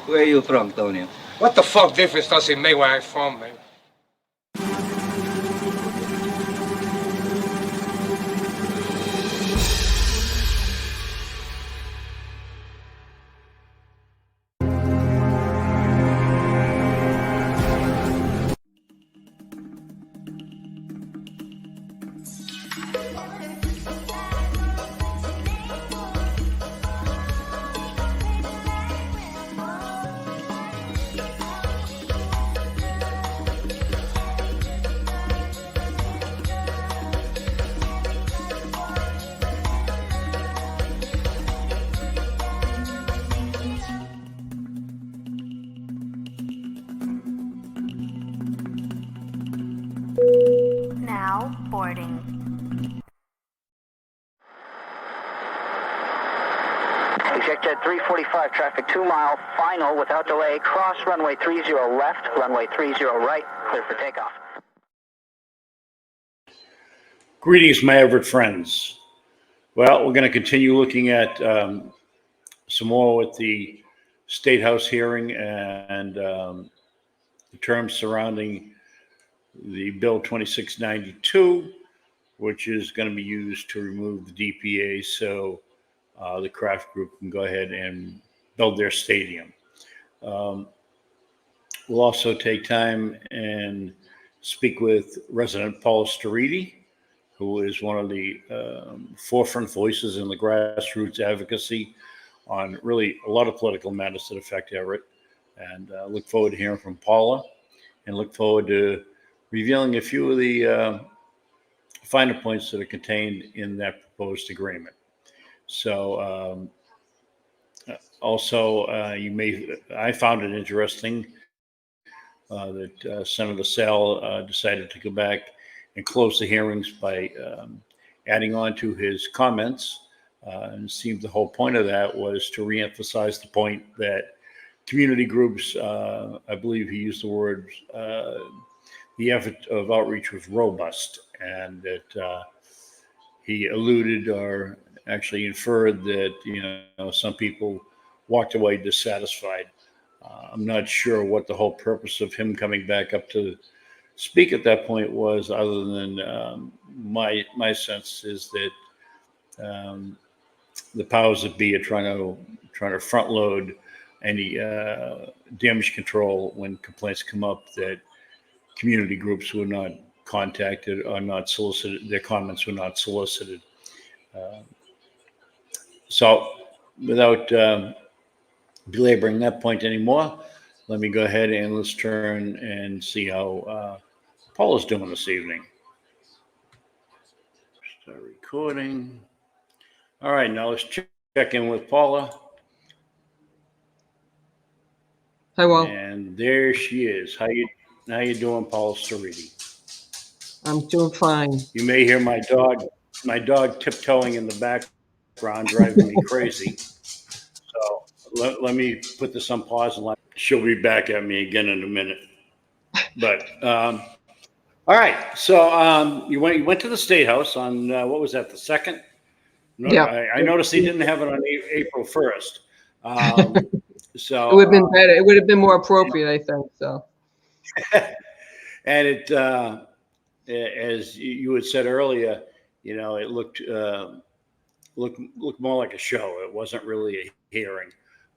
Where are you from, Tony? What the fuck difference does it make where I'm from, man? Now boarding. EasyJet 345 traffic 2 mile, final without delay, cross runway 30 left, runway 30 right, clear for takeoff. Greetings, my Everett friends. Well, we're going to continue looking at some more with the State House hearing and the terms surrounding the Bill 2692, which is going to be used to remove the DPA so the Kraft Group can go ahead and build their stadium. We'll also take time and speak with resident Paula Sterite, who is one of the forefront voices in the grassroots advocacy on really a lot of political matters that affect Everett. And look forward to hearing from Paula and look forward to revealing a few of the finer points that are contained in that proposed agreement. So also, I found it interesting that Senator Sell decided to go back and close the hearings by adding on to his comments. And it seemed the whole point of that was to reemphasize the point that community groups, I believe he used the word, the effort of outreach was robust, and that he alluded or actually inferred that, some people walked away dissatisfied. I'm not sure what the whole purpose of him coming back up to speak at that point was, other than my sense is that the powers that be are trying to front load any damage control when complaints come up that community groups were not contacted or not solicited, their comments were not solicited. So without belaboring that point anymore, let me go ahead and let's turn and see how Paula's doing this evening. Start recording. All right, now let's check in with Paula. Hi, Will. And there she is. How you doing, Paula Sterite? I'm doing fine. You may hear my dog tiptoeing in the background, driving me crazy. So let me put this on pause and she'll be back at me again in a minute. But all right. So you went to the State House on what was that? The 2nd? No, Yeah. I noticed they didn't have it on April 1st. So it would have been better. It would have been more appropriate, I think. So. And it, as you had said earlier, it looked more like a show. It wasn't really a hearing.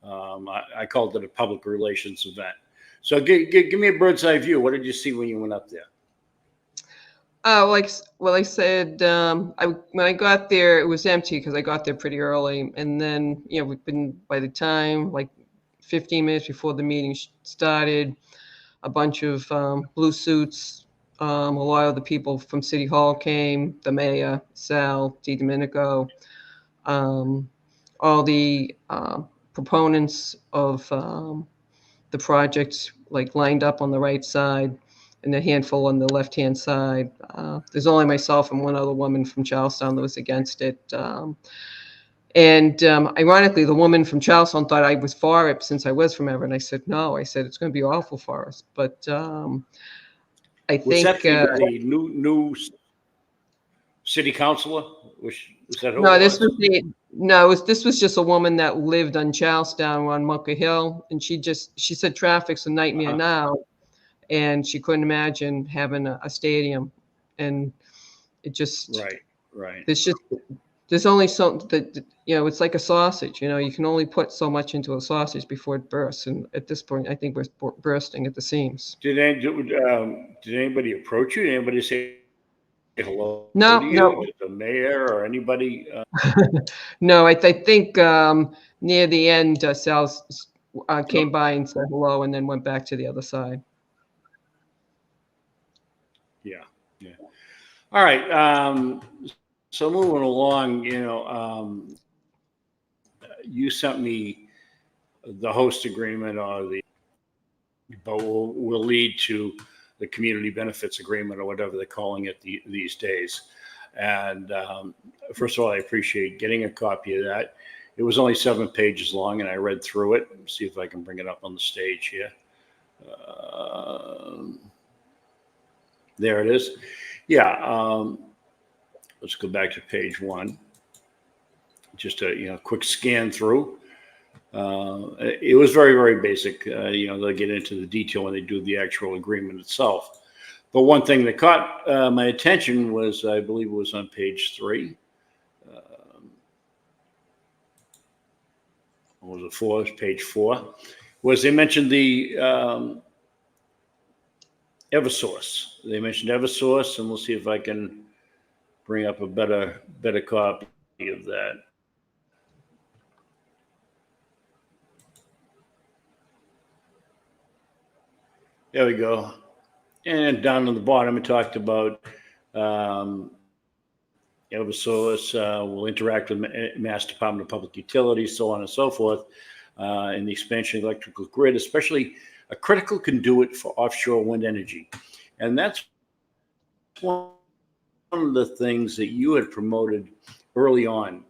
I called it a public relations event. So give me a bird's eye view. What did you see when you went up there? Like I said, when I got there, it was empty because I got there pretty early. And then, we've been, by the time, like 15 minutes before the meeting started, a bunch of blue suits, a lot of the people from City Hall came, the mayor, Sal, DiDomenico, all the proponents of the projects, like lined up on the right side, and a handful on the left-hand side. There's only myself and one other woman from Charlestown that was against it. And ironically, the woman from Charlestown thought I was for it since I was from Everett. And I said, no, I said, it's going to be awful for us. But I think... Was that the new... city councilor, which is that who No, it this was? was this was just a woman that lived on Charlestown on Bunker Hill, and she said traffic's a nightmare Uh-huh. now, and she couldn't imagine having a stadium, and it just Right. there's only so that it's like a sausage. You can only put so much into a sausage before it bursts, and at this point, I think we're bursting at the seams. Did anybody approach you? Did anybody say hello No, to you? no, Did the mayor or anybody? no. I think near the end, Sal came by and said hello, and then went back to the other side. Yeah. All right. So moving along, you sent me the host agreement but will lead to the community benefits agreement or whatever they're calling it these days. And first of all, I appreciate getting a copy of that. It was only 7 pages long, and I read through it. See if I can bring it up on the stage here. There it is. Yeah. Let's go back to page 1. Just a quick scan through. It was very, very basic. They'll get into the detail when they do the actual agreement itself. But one thing that caught my attention was, I believe it was on page 3. What was it, 4? It was page 4. Was they mentioned the Eversource. They mentioned Eversource, and we'll see if I can bring up a better copy of that. There we go. And down on the bottom, it talked about Eversource will interact with Mass Department of Public Utilities, so on and so forth, in the expansion of the electrical grid, especially a critical conduit for offshore wind energy. And that's one of the things that you had promoted early on.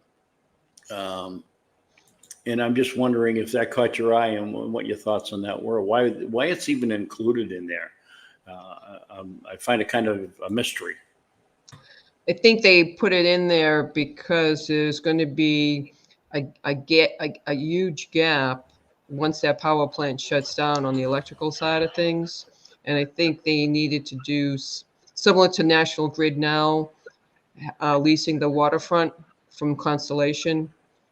And I'm just wondering if that caught your eye and what your thoughts on that were. Why it's even included in there. I find it kind of a mystery. I think they put it in there because there's going to be a huge gap once that power plant shuts down on the electrical side of things. And I think they needed to do similar to National Grid now, leasing the waterfront from Constellation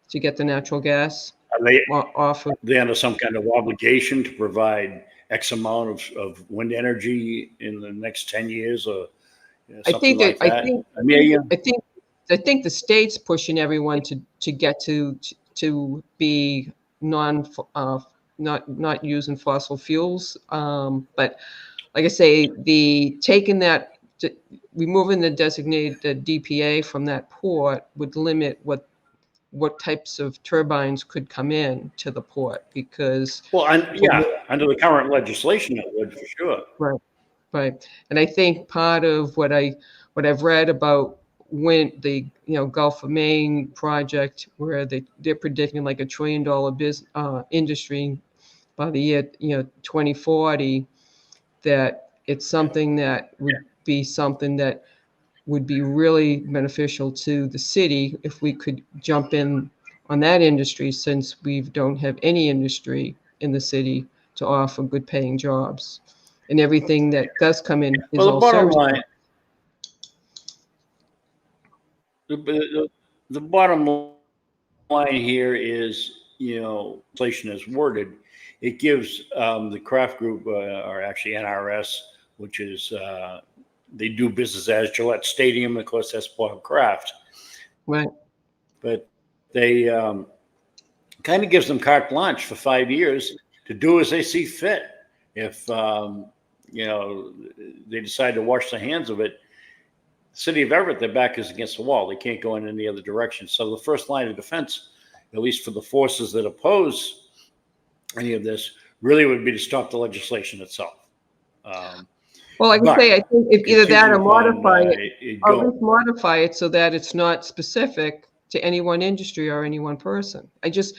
to get the natural gas Are they off of. they under some kind of obligation to provide X amount of wind energy in the next 10 years or something like that? I think the state's pushing everyone to get to be not using fossil fuels. But like I say, removing the designated DPA from that port would limit what types of turbines could come in to the port because. Well, under the current legislation, it would for sure. Right. And I think part of what I've read about when the Gulf of Maine project, where they're predicting like $1 trillion industry by the year 2040, that it's something that would be really beneficial to the city if we could jump in on that industry, since we don't have any industry in the city to offer good paying jobs. And everything that does come in is all service. The bottom line here is, inflation is worded. It gives the Kraft Group, or actually NRS, which is they do business as Gillette Stadium. Of course, that's part of Kraft. Right. But they kind of gives them carte blanche for 5 years to do as they see fit. If they decide to wash their hands of it, the city of Everett, their back is against the wall. They can't go in any other direction. So the first line of defense, at least for the forces that oppose any of this, really would be to stop the legislation itself. Well, like I say, I think if either that or modify at least modify it so that it's not specific to any one industry or any one person. I just,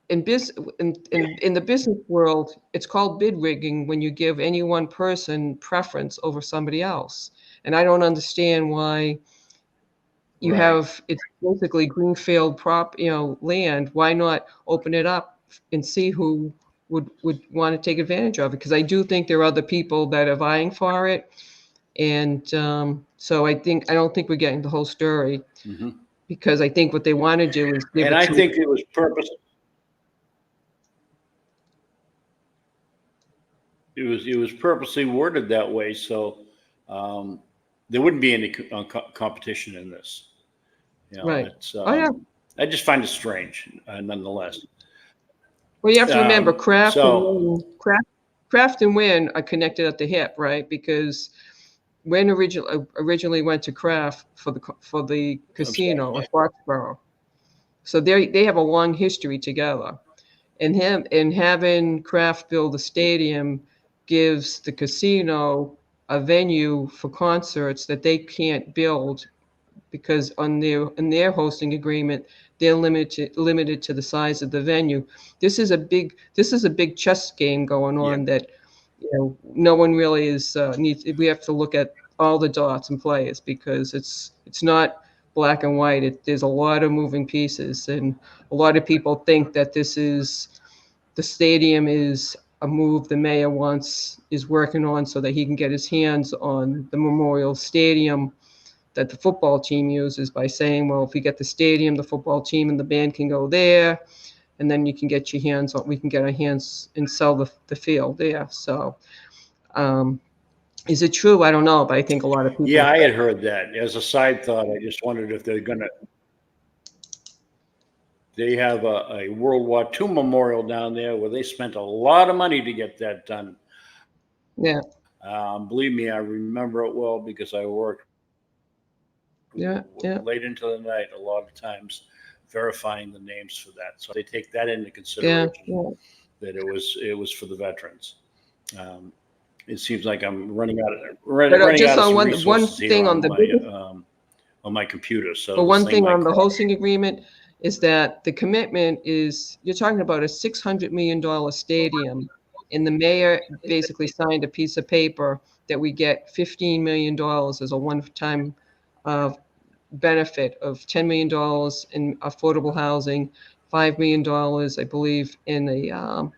in the business world, it's called bid rigging when you give any one person preference over somebody else. And I don't understand why you Right. have, it's basically greenfield land. Why not open it up and see who would want to take advantage of it? Because I do think there are other people that are vying for it. And so I don't think we're getting the whole story, hmm because I think what they want to do is give And it I to. think it was purpose. It was purposely worded that way so there wouldn't be any competition in this. Right. It's Oh yeah. I just find it strange, nonetheless. Well, you have to remember So Kraft and Wynn are connected at the hip, right? Because Wynn originally went to Kraft for the I'm sorry. casino in Foxborough, so they have a long history together. And having Kraft build a stadium gives the casino a venue for concerts that they can't build, because in their hosting agreement, they're limited to the size of the venue. This is a big chess game going Yeah. on that no one really is needs. We have to look at all the dots and players, because it's not black and white. There's a lot of moving pieces, and a lot of people think that the stadium is a move the mayor is working on so that he can get his hands on the Memorial Stadium that the football team uses, by saying, well, if we get the stadium, the football team and the band can go there, and then we can get our hands and sell the field there. So is it true? I don't know, but I think a lot of people. Yeah, I had heard that. As a side thought, I just wondered if they have a World War II memorial down there where they spent a lot of money to get that done. Yeah. Believe me, I remember it well because I worked Yeah. late into the night a lot of times verifying the names for that. So they take that into consideration, that it was for the veterans. It seems like I'm running out of some resources here on my computer. So but one thing on the hosting agreement is that the commitment is, you're talking about a $600 million stadium, and the mayor basically signed a piece of paper that we get $15 million as a one-time benefit of $10 million in affordable housing, $5 million, I believe, in a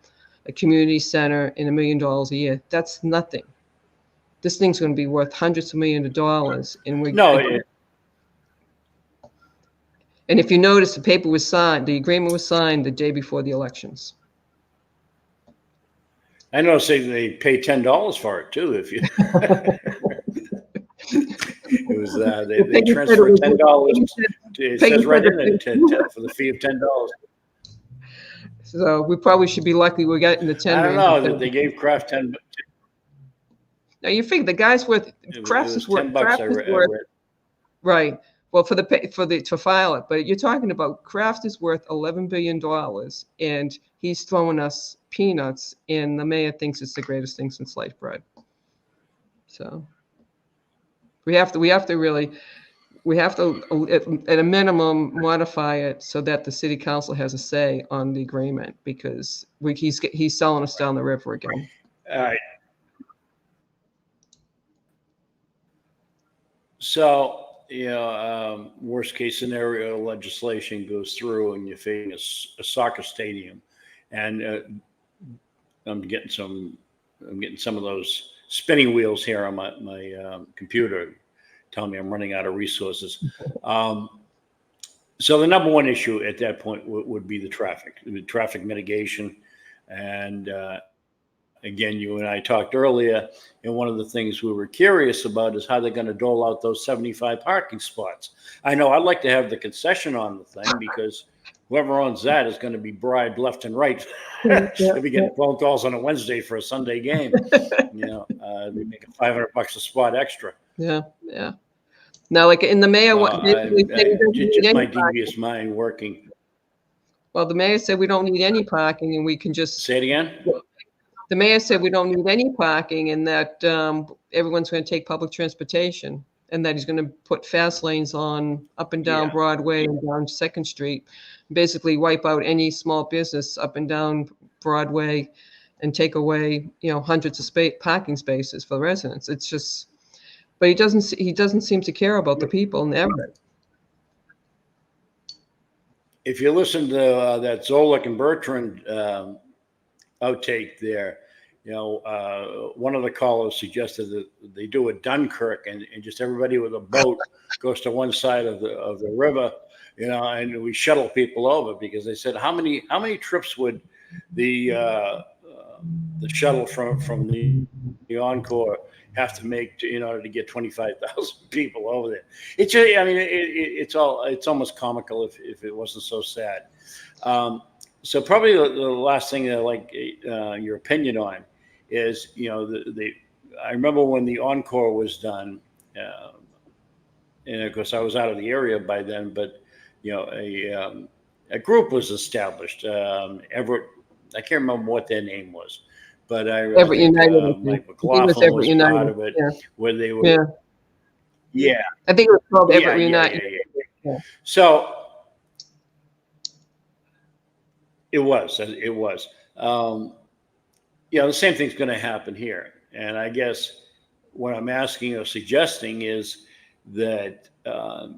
community center, and $1 million a year. That's nothing. This thing's going to be worth hundreds of millions of dollars, and and if you notice, the agreement was signed the day before the elections. I know they pay $10 for it too. If you, it was they transferred $10. It says right in it for the fee of $10. So we probably should be lucky we're getting the 10. I don't know that they gave Kraft 10. Now you figure the guy's worth. Kraft is worth $10. Right. Well, to file it, but you're talking about Kraft is worth $11 billion, and he's throwing us peanuts, and the mayor thinks it's the greatest thing since sliced bread. So we have to at a minimum modify it so that the city council has a say on the agreement, because he's selling us down the river again. All right. So, worst case scenario, legislation goes through and you're facing a soccer stadium, and I'm getting some of those spinning wheels here on my computer, telling me I'm running out of resources. So the number one issue at that point would be the traffic mitigation, and again, you and I talked earlier, and one of the things we were curious about is how they're going to dole out those 75 parking spots. I know I'd like to have the concession on the thing, because whoever owns that is going to be bribed left and right. They'll be getting phone calls on a Wednesday for a Sunday game. They're making $500 a spot extra. Yeah. Now, like in the mayor, just my devious mind working. Well, the mayor said we don't need any parking, and we can just say it again. The mayor said we don't need any parking, and that everyone's going to take public transportation. and that he's going to put fast lanes on up and down Yeah. Broadway and down Second Street, basically wipe out any small business up and down Broadway and take away, hundreds of parking spaces for the residents. It's just, but he doesn't seem to care about the people in Everett. If you listen to that Zolik and Bertrand outtake there, one of the callers suggested that they do a Dunkirk and just everybody with a boat goes to one side of the river, and we shuttle people over, because they said how many trips would the shuttle from the Encore have to make in order to get 25,000 people over there. It's it's almost comical if it wasn't so sad. So probably the last thing that I'd like your opinion on is, I remember when the Encore was done, and of course I was out of the area by then, but a group was established. Everett, I can't remember what their name was, but Everett United. Mike McLaughlin was part of it, where they were. Yeah. I think it was called Everett United. Yeah. So it was. The same thing's going to happen here. And I guess what I'm asking or suggesting is that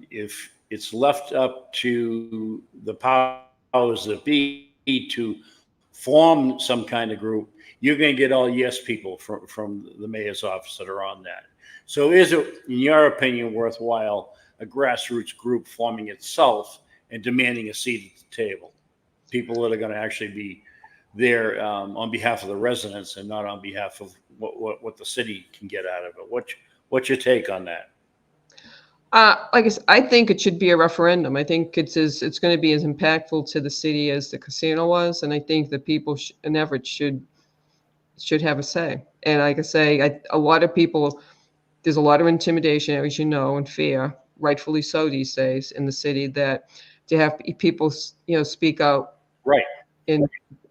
if it's left up to the powers that be to form some kind of group, you're going to get all yes people from the mayor's office that are on that. So is it, in your opinion, worthwhile a grassroots group forming itself and demanding a seat at the table? People that are going to actually be there on behalf of the residents and not on behalf of what the city can get out of it. What's your take on that? Like I said, I think it should be a referendum. I think it's going to be as impactful to the city as the casino was, and I think the people in Everett should have a say. And like I say, a lot of people, there's a lot of intimidation, as you know, and fear, rightfully so these days in the city, that to have people, speak out, right, and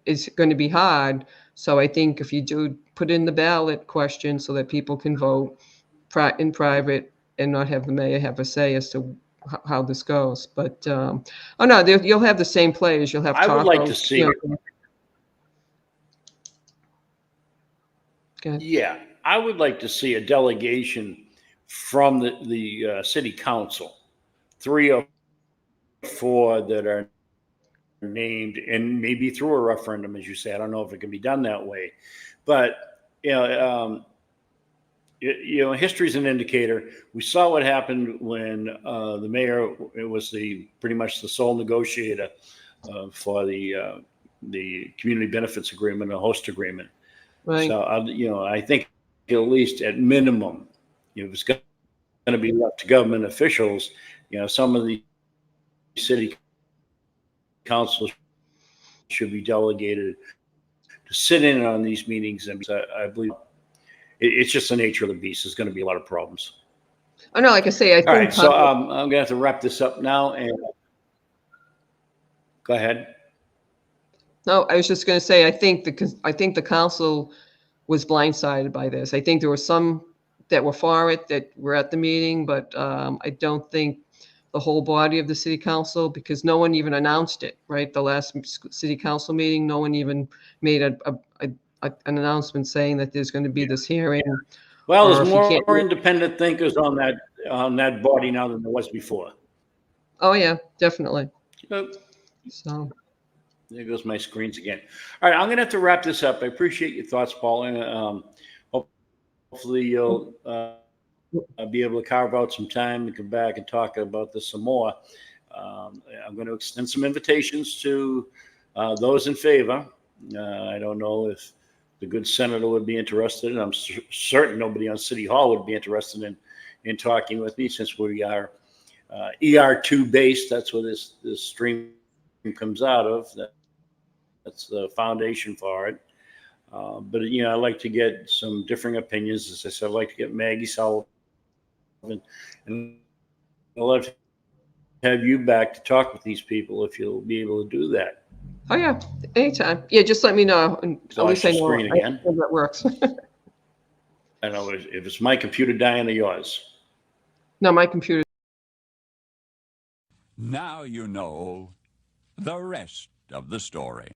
it's going to be hard. So I think if you do put in the ballot question so that people can vote in private and not have the mayor have a say as to how this goes. But you'll have the same players. You'll have. I would like to see. Yeah, I would like to see a delegation from the city council, 3 or 4 that are named, and maybe through a referendum, as you say. I don't know if it can be done that way, but history's an indicator. We saw what happened when the mayor was pretty much the sole negotiator for the community benefits agreement, a host agreement. Right. So I think at least at minimum, if it's going to be left to government officials, some of the city councils should be delegated to sit in on these meetings. And I believe it's just the nature of the beast. There's going to be a lot of problems. Oh no, like I say, I think. All right, so I'm going to have to wrap this up now. And go ahead. No, I was just going to say, I think the council was blindsided by this. I think there were some that were for it that were at the meeting, but I don't think the whole body of the city council, because no one even announced it, right? The last city council meeting, no one even made an announcement saying that there's going to be this hearing. Well, there's more independent thinkers on that body now than there was before. Oh yeah, definitely. So there goes my screens again. All right, I'm going to have to wrap this up. I appreciate your thoughts, Paul, and hopefully you'll be able to carve out some time to come back and talk about this some more. I'm going to extend some invitations to those in favor. I don't know if the good senator would be interested, and I'm certain nobody on City Hall would be interested in talking with me, since we are ER2 based. That's where this stream comes out of. That's the foundation for it. But I'd like to get some differing opinions. As I said, I'd like to get Maggie Sullivan, and I'd love to have you back to talk with these people if you'll be able to do that. Oh yeah, anytime. Yeah, just let me know. And at least I know that works. I know if it's my computer dying or yours. No, my computer. Now you know the rest of the story.